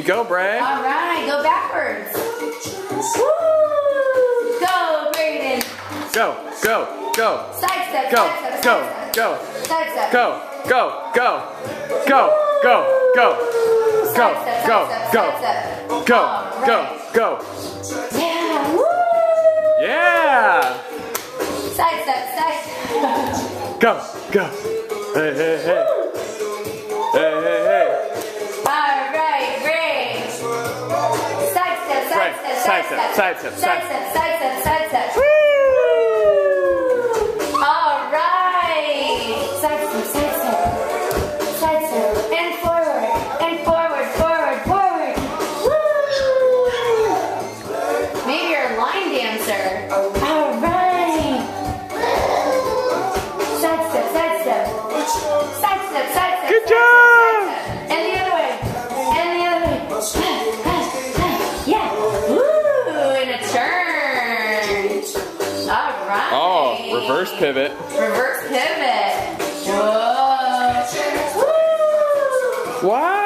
you go, Bray. All right, go backwards. Woo! Go, Brayden. Go, go, go. Side step, Go, side step, go, side step. go. Side step. Go, go, go. Go, go, go. Go, Side step, go, side step, go. side step. Go, All go, right. go. Yeah, woo! Yeah. Side step, side step. Go, go. Hey, hey, hey. Hey, hey, hey. All right, Bray. Side step, side step, Side step, side step, side side step, side step, side step. Woo! All right. Side step, side step. Side step. And forward, forward, forward. Woo! Maybe you're a line dancer. All right. Side step, side step. Side step, side step. Good side job. step, side step. And the other way. And the other way. Yeah. Woo! And a turn. All right. Oh, reverse pivot. Reverse pivot. Whoa. Woo! Wow.